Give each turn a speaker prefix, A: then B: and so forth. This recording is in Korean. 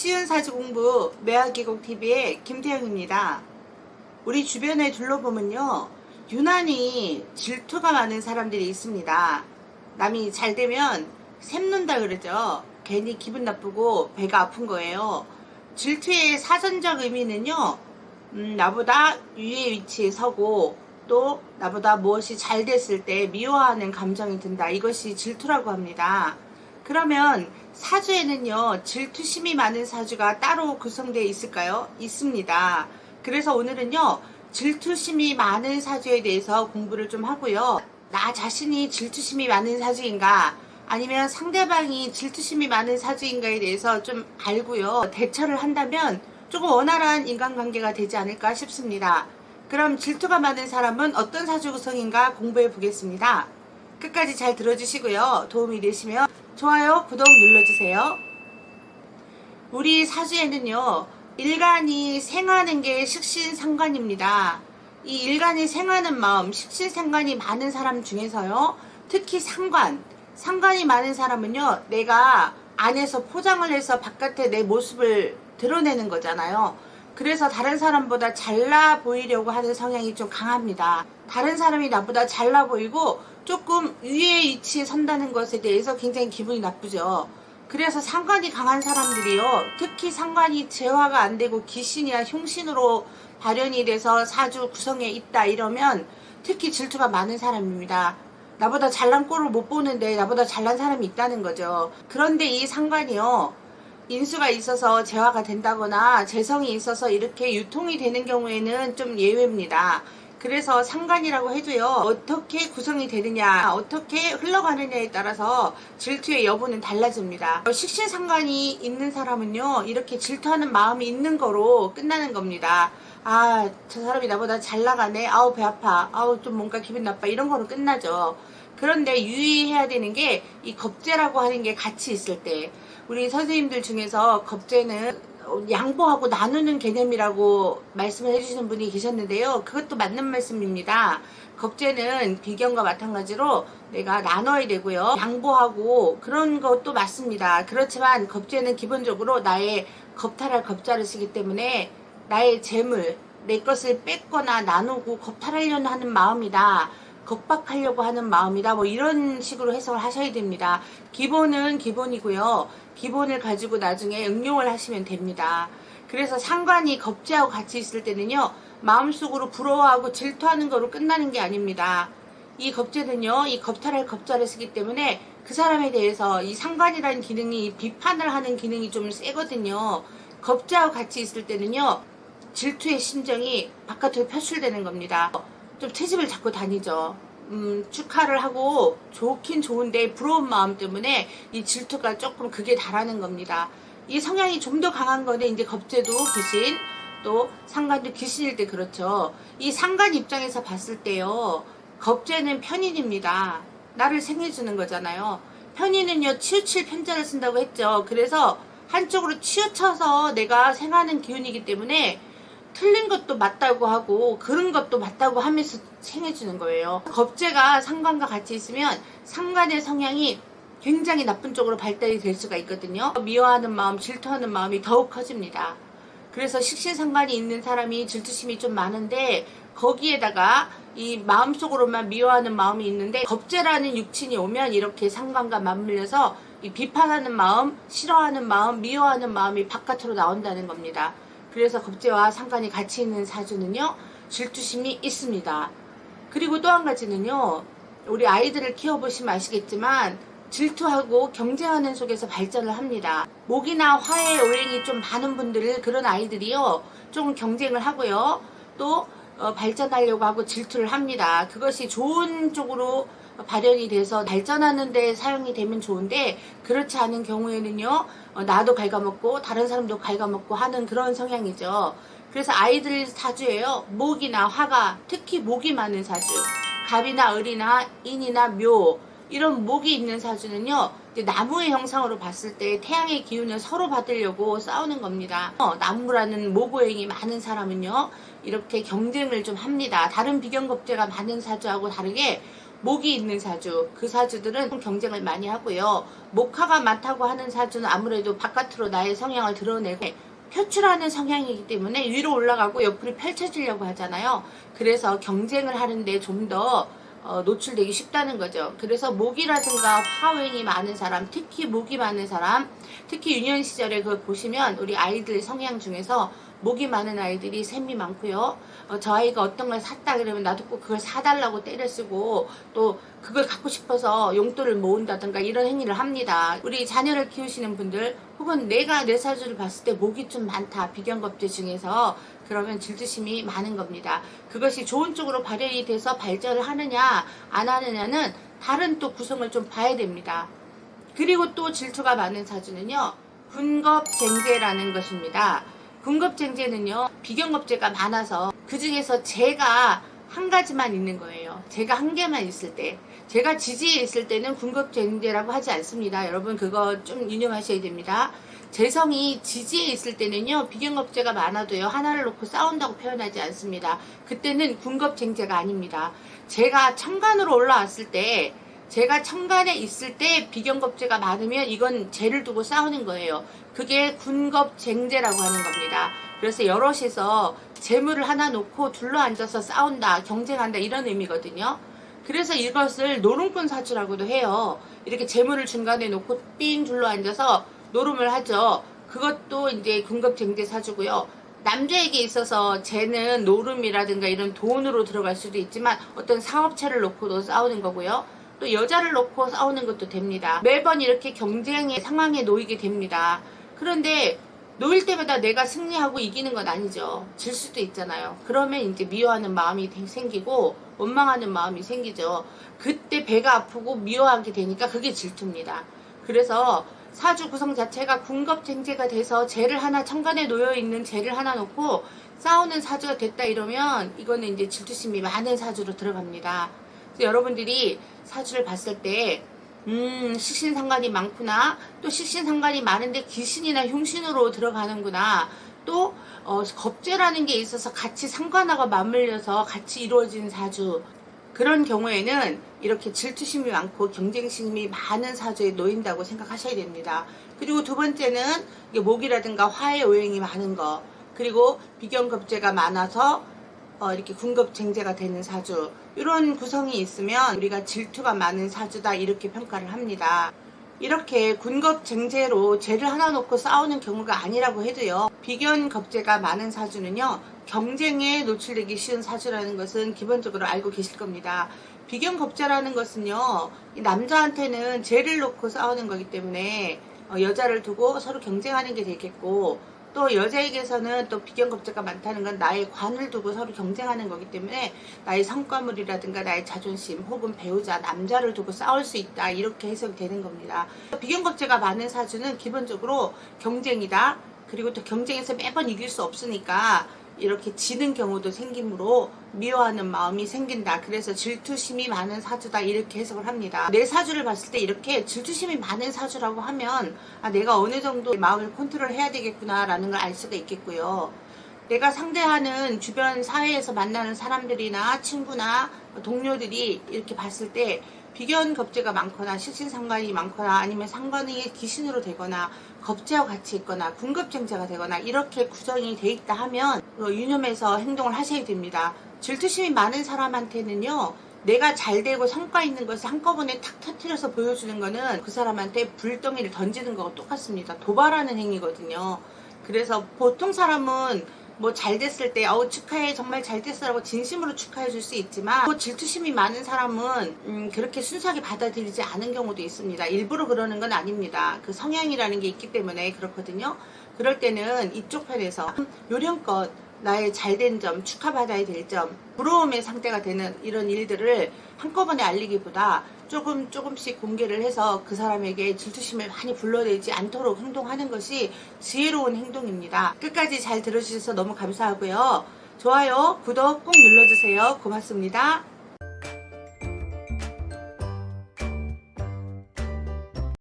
A: 쉬운 사주 공부 매화계곡TV의 김태영입니다. 우리 주변에 둘러보면요, 유난히 질투가 많은 사람들이 있습니다. 남이 잘 되면 샘눈다 그러죠. 괜히 기분 나쁘고 배가 아픈 거예요. 질투의 사전적 의미는요, 나보다 위에 위치에 서고 또 나보다 무엇이 잘 됐을 때 미워하는 감정이 든다. 이것이 질투라고 합니다. 그러면 사주에는요, 질투심이 많은 사주가 따로 구성되어 있을까요? 있습니다. 그래서 오늘은요, 질투심이 많은 사주에 대해서 공부를 좀 하고요. 나 자신이 질투심이 많은 사주인가, 아니면 상대방이 질투심이 많은 사주인가에 대해서 좀 알고요. 대처를 한다면 조금 원활한 인간관계가 되지 않을까 싶습니다. 그럼 질투가 많은 사람은 어떤 사주 구성인가 공부해 보겠습니다. 끝까지 잘 들어주시고요. 도움이 되시면 좋아요, 구독 눌러주세요. 우리 사주에는요, 일간이 생하는 게 식신상관입니다. 이 일간이 생하는 마음, 식신상관이 많은 사람 중에서요, 특히 상관이 많은 사람은요, 내가 안에서 포장을 해서 바깥에 내 모습을 드러내는 거잖아요. 그래서 다른 사람보다 잘나 보이려고 하는 성향이 좀 강합니다. 다른 사람이 나보다 잘나 보이고 조금 위에 위치에 선다는 것에 대해서 굉장히 기분이 나쁘죠. 그래서 상관이 강한 사람들이요, 특히 상관이 재화가 안 되고 기신이나 흉신으로 발현이 돼서 사주 구성에 있다 이러면 특히 질투가 많은 사람입니다. 나보다 잘난 꼴을 못 보는데 나보다 잘난 사람이 있다는 거죠. 그런데 이 상관이요, 인수가 있어서 재화가 된다거나 재성이 있어서 이렇게 유통이 되는 경우에는 좀 예외입니다. 그래서 상관이라고 해도요, 어떻게 구성이 되느냐, 어떻게 흘러가느냐에 따라서 질투의 여부는 달라집니다. 식신상관이 있는 사람은요, 이렇게 질투하는 마음이 있는 거로 끝나는 겁니다. 아, 저 사람이 나보다 잘 나가네, 아우 배 아파, 아우 좀 뭔가 기분 나빠, 이런 거로 끝나죠. 그런데 유의해야 되는 게 이 겁재라고 하는 게 같이 있을 때, 우리 선생님들 중에서 겁재는 양보하고 나누는 개념이라고 말씀을 해주시는 분이 계셨는데요, 그것도 맞는 말씀입니다. 겁재는 비견과 마찬가지로 내가 나눠야 되고요, 양보하고 그런 것도 맞습니다. 그렇지만 겁재는 기본적으로 나의 겁탈할 겁자를 쓰기 때문에 나의 재물, 내 것을 뺏거나 나누고 겁탈하려는 하는 마음이다, 겁박하려고 하는 마음이다, 뭐 이런 식으로 해석을 하셔야 됩니다. 기본은 기본이고요, 기본을 가지고 나중에 응용을 하시면 됩니다. 그래서 상관이 겁재하고 같이 있을 때는요, 마음속으로 부러워하고 질투하는 거로 끝나는 게 아닙니다. 이 겁재는요, 이 겁탈할 겁자를 쓰기 때문에 그 사람에 대해서 이 상관이라는 기능이 비판을 하는 기능이 좀 세거든요. 겁재하고 같이 있을 때는요, 질투의 심정이 바깥으로 표출되는 겁니다. 좀 채집을 잡고 다니죠. 축하를 하고 좋긴 좋은데 부러운 마음 때문에 이 질투가 조금 극에 달하는 겁니다. 이 성향이 좀 더 강한 거는 이제 겁재도 귀신, 또 상관도 귀신일 때 그렇죠. 이 상관 입장에서 봤을 때요, 겁재는 편인입니다. 나를 생해주는 거잖아요. 편인은요, 치우칠 편자를 쓴다고 했죠. 그래서 한쪽으로 치우쳐서 내가 생하는 기운이기 때문에 틀린 것도 맞다고 하고 그런 것도 맞다고 하면서 생해주는 거예요. 겁재가 상관과 같이 있으면 상관의 성향이 굉장히 나쁜 쪽으로 발달이 될 수가 있거든요. 미워하는 마음, 질투하는 마음이 더욱 커집니다. 그래서 식신상관이 있는 사람이 질투심이 좀 많은데, 거기에다가 이 마음속으로만 미워하는 마음이 있는데 겁재라는 육친이 오면 이렇게 상관과 맞물려서 이 비판하는 마음, 싫어하는 마음, 미워하는 마음이 바깥으로 나온다는 겁니다. 그래서 겁재와 상관이 같이 있는 사주는요, 질투심이 있습니다. 그리고 또 한 가지는요, 우리 아이들을 키워보시면 아시겠지만 질투하고 경쟁하는 속에서 발전을 합니다. 목이나 화의 오행이 좀 많은 분들, 그런 아이들이요, 조금 경쟁을 하고요, 또 발전하려고 하고 질투를 합니다. 그것이 좋은 쪽으로 발현이 돼서 발전하는 데 사용이 되면 좋은데, 그렇지 않은 경우에는요, 나도 갉아먹고 다른 사람도 갉아먹고 하는 그런 성향이죠. 그래서 아이들 사주에요, 목이나 화가, 특히 목이 많은 사주, 갑이나 을이나 인이나 묘, 이런 목이 있는 사주는요, 이제 나무의 형상으로 봤을 때 태양의 기운을 서로 받으려고 싸우는 겁니다. 나무라는 목오행이 많은 사람은요, 이렇게 경쟁을 좀 합니다. 다른 비견겁재가 많은 사주하고 다르게 목이 있는 사주, 그 사주들은 경쟁을 많이 하고요. 목화가 많다고 하는 사주는 아무래도 바깥으로 나의 성향을 드러내고 표출하는 성향이기 때문에 위로 올라가고 옆으로 펼쳐지려고 하잖아요. 그래서 경쟁을 하는데 좀 더 노출되기 쉽다는 거죠. 그래서 목이라든가 화행이 많은 사람, 특히 목이 많은 사람, 특히 유년 시절에 그걸 보시면 우리 아이들 성향 중에서 목이 많은 아이들이 셈이 많고요. 저 아이가 어떤 걸 샀다 그러면 나도 꼭 그걸 사달라고 때려 쓰고 또 그걸 갖고 싶어서 용돈을 모은다든가 이런 행위를 합니다. 우리 자녀를 키우시는 분들 혹은 내가 내 사주를 봤을 때 목이 좀 많다, 비견겁제 중에서, 그러면 질투심이 많은 겁니다. 그것이 좋은 쪽으로 발현이 돼서 발전을 하느냐 안 하느냐는 다른 또 구성을 좀 봐야 됩니다. 그리고 또 질투가 많은 사주는요, 군겁쟁제라는 것입니다. 군겁쟁제는요, 비견겁제가 많아서 그 중에서 제가 한 가지만 있는 거예요. 제가 한 개만 있을 때, 제가 지지에 있을 때는 군겁쟁제라고 하지 않습니다. 여러분 그거 좀 유념하셔야 됩니다. 재성이 지지에 있을 때는요, 비견겁제가 많아도요 하나를 놓고 싸운다고 표현하지 않습니다. 그때는 군겁쟁제가 아닙니다. 제가 천간으로 올라왔을 때, 제가 천간에 있을 때 비견겁제가 많으면 이건 죄를 두고 싸우는 거예요. 그게 군겁쟁제라고 하는 겁니다. 그래서 여럿이서 재물을 하나 놓고 둘러앉아서 싸운다, 경쟁한다, 이런 의미거든요. 그래서 이것을 노름꾼 사주라고도 해요. 이렇게 재물을 중간에 놓고 삥 둘러앉아서 노름을 하죠. 그것도 이제 군겁쟁제 사주고요. 남자에게 있어서 쟤는 노름이라든가 이런 돈으로 들어갈 수도 있지만 어떤 사업체를 놓고도 싸우는 거고요. 또 여자를 놓고 싸우는 것도 됩니다. 매번 이렇게 경쟁의 상황에 놓이게 됩니다. 그런데 놓일 때마다 내가 승리하고 이기는 건 아니죠. 질 수도 있잖아요. 그러면 이제 미워하는 마음이 생기고 원망하는 마음이 생기죠. 그때 배가 아프고 미워하게 되니까 그게 질투입니다. 그래서 사주 구성 자체가 군겁쟁제가 돼서 재를 하나, 천간에 놓여있는 재를 하나 놓고 싸우는 사주가 됐다 이러면 이거는 이제 질투심이 많은 사주로 들어갑니다. 그래서 여러분들이 사주를 봤을 때 식신상관이 많구나, 또 식신상관이 많은데 귀신이나 흉신으로 들어가는구나, 또 겁재라는 게 있어서 같이 상관하고 맞물려서 같이 이루어진 사주, 그런 경우에는 이렇게 질투심이 많고 경쟁심이 많은 사주에 놓인다고 생각하셔야 됩니다. 그리고 두 번째는 목이라든가 화의 오행이 많은 거, 그리고 비견겁제가 많아서 이렇게 군겁쟁제가 되는 사주, 이런 구성이 있으면 우리가 질투가 많은 사주다 이렇게 평가를 합니다. 이렇게 군겁쟁제로 죄를 하나 놓고 싸우는 경우가 아니라고 해도요, 비견겁제가 많은 사주는요 경쟁에 노출되기 쉬운 사주라는 것은 기본적으로 알고 계실 겁니다. 비견겁제라는 것은요, 남자한테는 죄를 놓고 싸우는 거기 때문에 여자를 두고 서로 경쟁하는 게 되겠고, 또 여자에게서는 또 비견겁제가 많다는 건 나의 관을 두고 서로 경쟁하는 거기 때문에 나의 성과물이라든가 나의 자존심 혹은 배우자, 남자를 두고 싸울 수 있다, 이렇게 해석이 되는 겁니다. 비견겁제가 많은 사주는 기본적으로 경쟁이다. 그리고 또 경쟁에서 매번 이길 수 없으니까 이렇게 지는 경우도 생기므로 미워하는 마음이 생긴다. 그래서 질투심이 많은 사주다 이렇게 해석을 합니다. 내 사주를 봤을 때 이렇게 질투심이 많은 사주라고 하면 내가 어느 정도 마음을 컨트롤 해야 되겠구나 라는 걸 알 수가 있겠고요. 내가 상대하는 주변 사회에서 만나는 사람들이나 친구나 동료들이 이렇게 봤을 때 비견겁제가 많거나 식신상관이 많거나 아니면 상관이 귀신으로 되거나 겁제와 같이 있거나 군겁쟁제가 되거나 이렇게 구성이 돼 있다 하면 유념해서 행동을 하셔야 됩니다. 질투심이 많은 사람한테는요, 내가 잘 되고 성과 있는 것을 한꺼번에 탁 터뜨려서 보여주는 거는 그 사람한테 불덩이를 던지는 거와 똑같습니다. 도발하는 행위거든요. 그래서 보통 사람은 뭐 잘 됐을 때 축하해, 정말 잘 됐어라고 진심으로 축하해 줄 수 있지만, 질투심이 많은 사람은 그렇게 순수하게 받아들이지 않은 경우도 있습니다. 일부러 그러는 건 아닙니다. 그 성향이라는 게 있기 때문에 그렇거든요. 그럴 때는 이쪽 편에서 요령껏 나의 잘된 점, 축하받아야 될 점, 부러움의 상태가 되는 이런 일들을 한꺼번에 알리기보다 조금씩 공개를 해서 그 사람에게 질투심을 많이 불러내지 않도록 행동하는 것이 지혜로운 행동입니다. 끝까지 잘 들어주셔서 너무 감사하고요. 좋아요, 구독 꼭 눌러주세요. 고맙습니다.